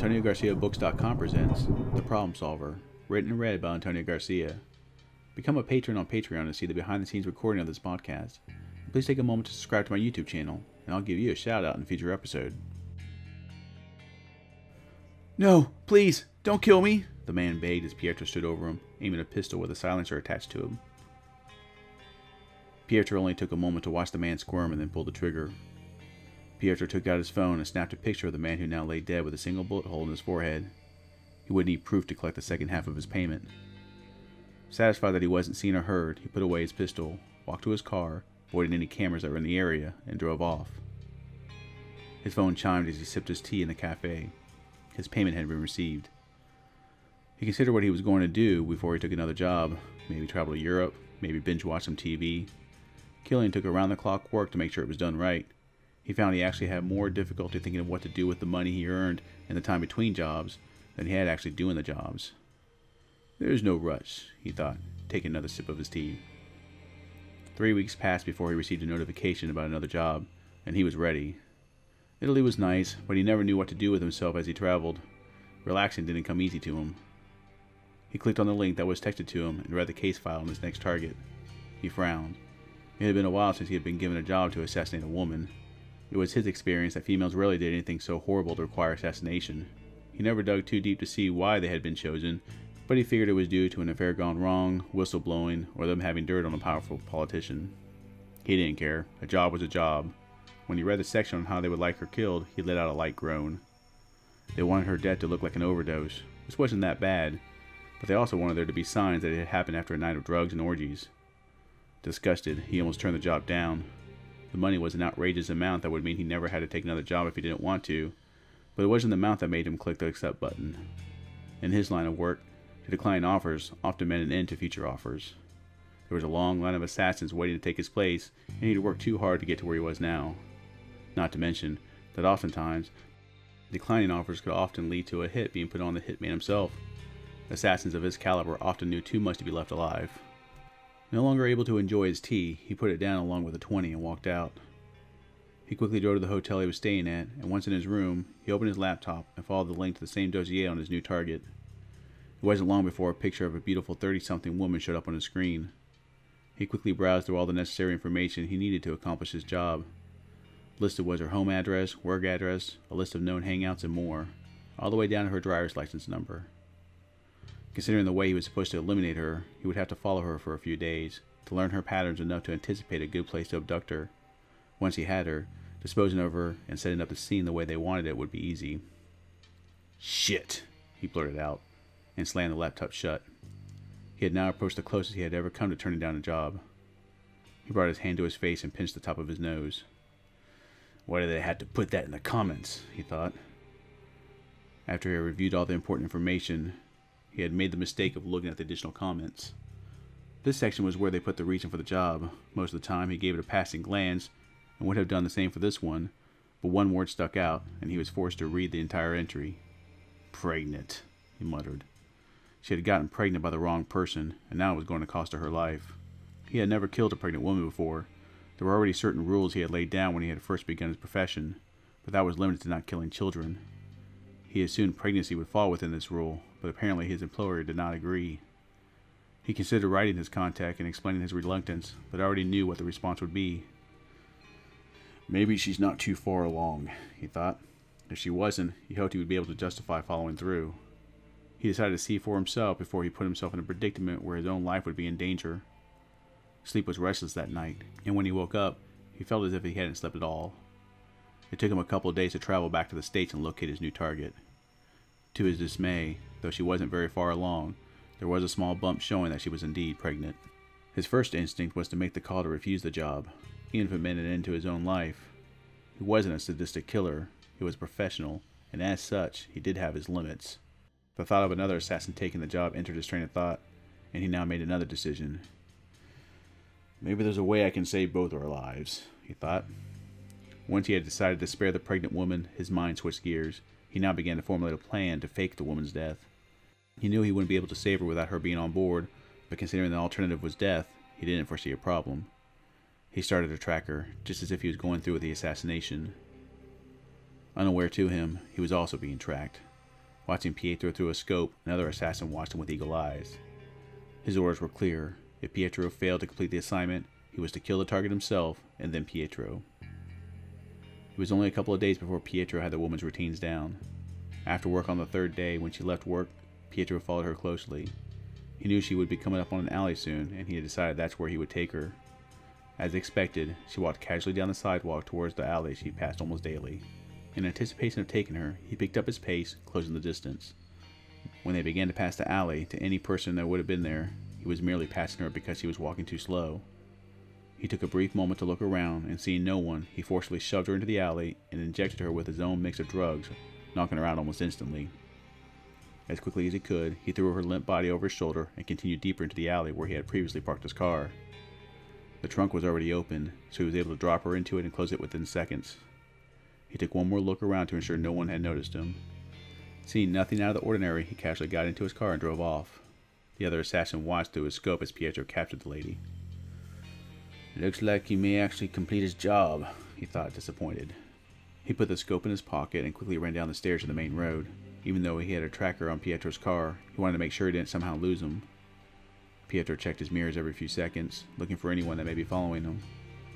AntonioGarciaBooks.com presents The Problem Solver, written and read by Antonio Garcia. Become a patron on Patreon to see the behind-the-scenes recording of this podcast. Please take a moment to subscribe to my YouTube channel, and I'll give you a shout-out in a future episode. "No, please, don't kill me," the man begged as Pietro stood over him, aiming a pistol with a silencer attached to him. Pietro only took a moment to watch the man squirm and then pull the trigger. Pietro took out his phone and snapped a picture of the man who now lay dead with a single bullet hole in his forehead. He would need proof to collect the second half of his payment. Satisfied that he wasn't seen or heard, he put away his pistol, walked to his car, avoided any cameras that were in the area, and drove off. His phone chimed as he sipped his tea in the cafe. His payment had been received. He considered what he was going to do before he took another job. Maybe travel to Europe, maybe binge watch some TV. Killian took around-the-clock work to make sure it was done right. He found he actually had more difficulty thinking of what to do with the money he earned in the time between jobs than he had actually doing the jobs. "There's no rush," he thought, taking another sip of his tea. 3 weeks passed before he received a notification about another job, and he was ready. Italy was nice, but he never knew what to do with himself as he traveled. Relaxing didn't come easy to him. He clicked on the link that was texted to him and read the case file on his next target. He frowned. It had been a while since he had been given a job to assassinate a woman. It was his experience that females rarely did anything so horrible to require assassination. He never dug too deep to see why they had been chosen, but he figured it was due to an affair gone wrong, whistleblowing, or them having dirt on a powerful politician. He didn't care. A job was a job. When he read the section on how they would like her killed, he let out a light groan. They wanted her death to look like an overdose, which wasn't that bad, but they also wanted there to be signs that it had happened after a night of drugs and orgies. Disgusted, he almost turned the job down. The money was an outrageous amount that would mean he never had to take another job if he didn't want to, but it wasn't the amount that made him click the accept button. In his line of work, to decline offers often meant an end to future offers. There was a long line of assassins waiting to take his place, and he'd worked too hard to get to where he was now. Not to mention that oftentimes, declining offers could often lead to a hit being put on the hitman himself. Assassins of his caliber often knew too much to be left alive. No longer able to enjoy his tea, he put it down along with a 20 and walked out. He quickly drove to the hotel he was staying at, and once in his room, he opened his laptop and followed the link to the same dossier on his new target. It wasn't long before a picture of a beautiful 30-something woman showed up on his screen. He quickly browsed through all the necessary information he needed to accomplish his job. Listed was her home address, work address, a list of known hangouts, and more, all the way down to her driver's license number. Considering the way he was supposed to eliminate her, he would have to follow her for a few days, to learn her patterns enough to anticipate a good place to abduct her. Once he had her, disposing of her and setting up the scene the way they wanted it would be easy. "Shit," he blurted out, and slammed the laptop shut. He had now approached the closest he had ever come to turning down a job. He brought his hand to his face and pinched the top of his nose. "Why did they have to put that in the comments?" he thought. After he had reviewed all the important information, he had made the mistake of looking at the additional comments. This section was where they put the reason for the job. Most of the time he gave it a passing glance and would have done the same for this one, but one word stuck out and he was forced to read the entire entry. "Pregnant," he muttered. She had gotten pregnant by the wrong person, and now it was going to cost her her life. He had never killed a pregnant woman before. There were already certain rules he had laid down when he had first begun his profession, but that was limited to not killing children. He assumed pregnancy would fall within this rule, but apparently his employer did not agree. He considered writing his contact and explaining his reluctance, but already knew what the response would be. Maybe she's not too far along, he thought. If she wasn't, he hoped he would be able to justify following through. He decided to see for himself before he put himself in a predicament where his own life would be in danger. Sleep was restless that night, and when he woke up, he felt as if he hadn't slept at all. It took him a couple of days to travel back to the States and locate his new target. To his dismay, though she wasn't very far along, there was a small bump showing that she was indeed pregnant. His first instinct was to make the call to refuse the job, even if it meant an end to his own life. He wasn't a sadistic killer, he was a professional, and as such, he did have his limits. The thought of another assassin taking the job entered his train of thought, and he now made another decision. "Maybe there's a way I can save both our lives," he thought. Once he had decided to spare the pregnant woman, his mind switched gears. He now began to formulate a plan to fake the woman's death. He knew he wouldn't be able to save her without her being on board, but considering the alternative was death, he didn't foresee a problem. He started to track her, just as if he was going through with the assassination. Unaware to him, he was also being tracked. Watching Pietro through a scope, another assassin watched him with eagle eyes. His orders were clear. If Pietro failed to complete the assignment, he was to kill the target himself, and then Pietro. It was only a couple of days before Pietro had the woman's routines down. After work on the third day, when she left work, Pietro followed her closely. He knew she would be coming up on an alley soon, and he had decided that's where he would take her. As expected, she walked casually down the sidewalk towards the alley she passed almost daily. In anticipation of taking her, he picked up his pace, closing the distance. When they began to pass the alley, to any person that would have been there, he was merely passing her because he was walking too slow. He took a brief moment to look around, and seeing no one, he forcefully shoved her into the alley and injected her with his own mix of drugs, knocking her out almost instantly. As quickly as he could, he threw her limp body over his shoulder and continued deeper into the alley where he had previously parked his car. The trunk was already open, so he was able to drop her into it and close it within seconds. He took one more look around to ensure no one had noticed him. Seeing nothing out of the ordinary, he casually got into his car and drove off. The other assassin watched through his scope as Pietro captured the lady. "Looks like he may actually complete his job," he thought, disappointed. He put the scope in his pocket and quickly ran down the stairs to the main road. Even though he had a tracker on Pietro's car, he wanted to make sure he didn't somehow lose him. Pietro checked his mirrors every few seconds, looking for anyone that may be following him.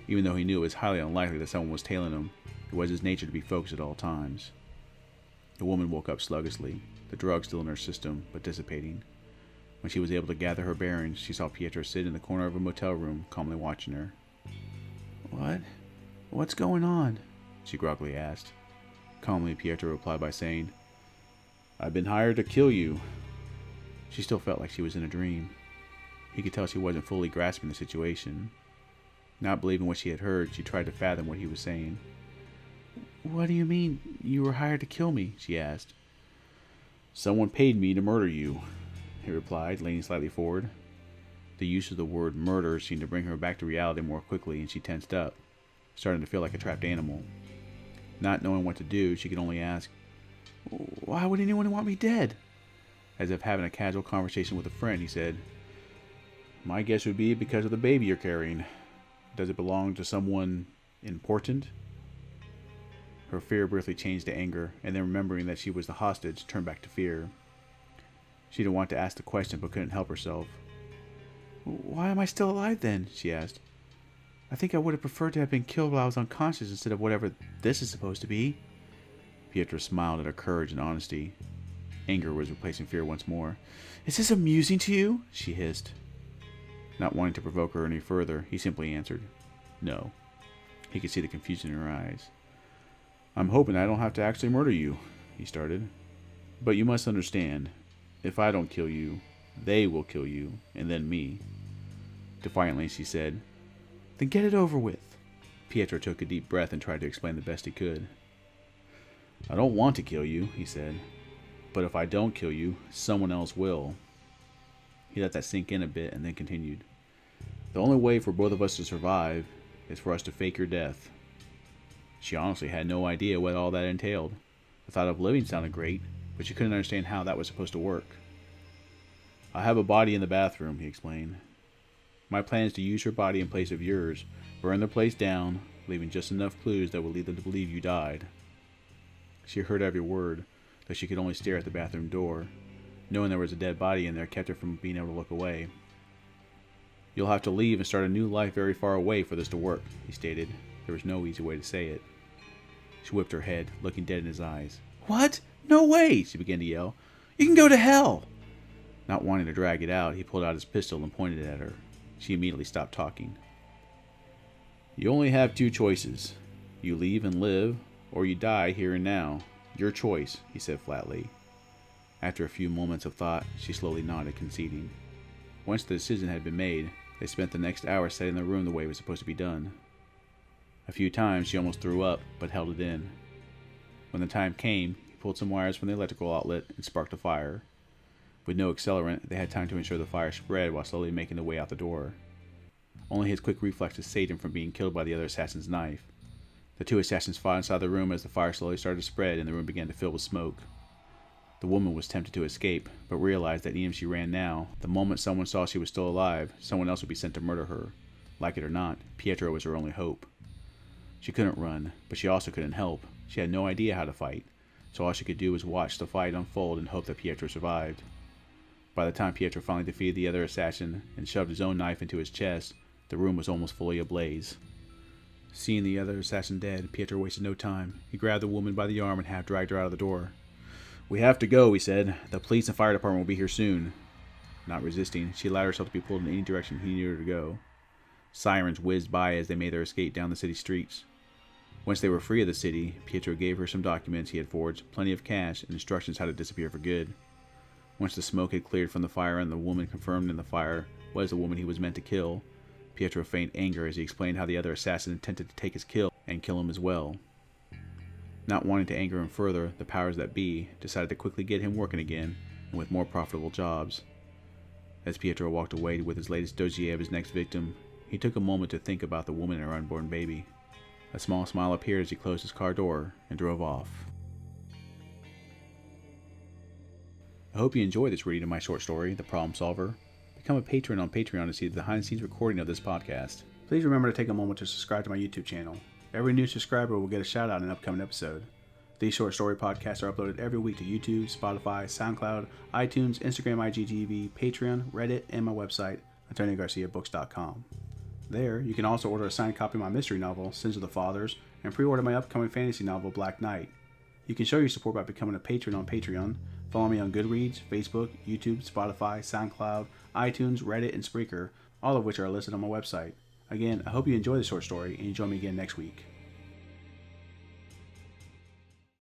Even though he knew it was highly unlikely that someone was tailing him, it was his nature to be focused at all times. The woman woke up sluggishly, the drug still in her system, but dissipating. When she was able to gather her bearings, she saw Pietro sit in the corner of a motel room, calmly watching her. What's going on?" she groggily asked. Calmly, Pietro replied by saying, "I've been hired to kill you." She still felt like she was in a dream. He could tell she wasn't fully grasping the situation. Not believing what she had heard, she tried to fathom what he was saying. "What do you mean, you were hired to kill me?" she asked. "Someone paid me to murder you," he replied, leaning slightly forward. The use of the word murder seemed to bring her back to reality more quickly, and she tensed up, starting to feel like a trapped animal. Not knowing what to do, she could only ask, "Why would anyone want me dead?" As if having a casual conversation with a friend, he said, "My guess would be because of the baby you're carrying. Does it belong to someone important?" Her fear briefly changed to anger, and then remembering that she was the hostage, turned back to fear. She didn't want to ask the question, but couldn't help herself. "Why am I still alive then?" she asked. "I think I would have preferred to have been killed while I was unconscious instead of whatever this is supposed to be." Pietro smiled at her courage and honesty. Anger was replacing fear once more. "Is this amusing to you?" she hissed. Not wanting to provoke her any further, he simply answered, "No." He could see the confusion in her eyes. "I'm hoping I don't have to actually murder you," he started. "But you must understand, if I don't kill you, they will kill you, and then me." Defiantly, she said, "Then get it over with." Pietro took a deep breath and tried to explain the best he could. "I don't want to kill you," he said. "But if I don't kill you, someone else will." He let that sink in a bit and then continued. "The only way for both of us to survive is for us to fake your death." She honestly had no idea what all that entailed. The thought of living sounded great, but she couldn't understand how that was supposed to work. "I have a body in the bathroom," he explained. "My plan is to use her body in place of yours, burn the place down, leaving just enough clues that will lead them to believe you died." She heard every word, though she could only stare at the bathroom door. Knowing there was a dead body in there kept her from being able to look away. "You'll have to leave and start a new life very far away for this to work," he stated. There was no easy way to say it. She whipped her head, looking dead in his eyes. "What? No way!" she began to yell. "You can go to hell!" Not wanting to drag it out, he pulled out his pistol and pointed it at her. She immediately stopped talking. "You only have two choices. You leave and live, or you die here and now. Your choice," he said flatly. After a few moments of thought, she slowly nodded, conceding. Once the decision had been made, they spent the next hour setting the room the way it was supposed to be done. A few times she almost threw up, but held it in. When the time came, he pulled some wires from the electrical outlet and sparked a fire. With no accelerant, they had time to ensure the fire spread while slowly making their way out the door. Only his quick reflexes saved him from being killed by the other assassin's knife. The two assassins fought inside the room as the fire slowly started to spread and the room began to fill with smoke. The woman was tempted to escape, but realized that even if she ran now, the moment someone saw she was still alive, someone else would be sent to murder her. Like it or not, Pietro was her only hope. She couldn't run, but she also couldn't help. She had no idea how to fight. so all she could do was watch the fight unfold and hope that Pietro survived. By the time Pietro finally defeated the other assassin and shoved his own knife into his chest, the room was almost fully ablaze. Seeing the other assassin dead, Pietro wasted no time. He grabbed the woman by the arm and half-dragged her out of the door. "We have to go," he said. "The police and fire department will be here soon." Not resisting, she allowed herself to be pulled in any direction he needed her to go. Sirens whizzed by as they made their escape down the city streets. Once they were free of the city, Pietro gave her some documents he had forged, plenty of cash, and instructions how to disappear for good. Once the smoke had cleared from the fire and the woman confirmed in the fire was the woman he was meant to kill, Pietro feigned anger as he explained how the other assassin intended to take his kill and kill him as well. Not wanting to anger him further, the powers that be decided to quickly get him working again and with more profitable jobs. As Pietro walked away with his latest dossier of his next victim, he took a moment to think about the woman and her unborn baby. A small smile appeared as he closed his car door and drove off. I hope you enjoyed this reading of my short story, The Problem Solver. Become a patron on Patreon to see the behind-the-scenes recording of this podcast. Please remember to take a moment to subscribe to my YouTube channel. Every new subscriber will get a shout-out in an upcoming episode. These short story podcasts are uploaded every week to YouTube, Spotify, SoundCloud, iTunes, Instagram, IGTV, Patreon, Reddit, and my website, AntonioGarciaBooks.com. There, you can also order a signed copy of my mystery novel, Sins of the Fathers, and pre-order my upcoming fantasy novel, Black Knight. You can show your support by becoming a patron on Patreon. Follow me on Goodreads, Facebook, YouTube, Spotify, SoundCloud, iTunes, Reddit, and Spreaker, all of which are listed on my website. Again, I hope you enjoy this short story, and you join me again next week.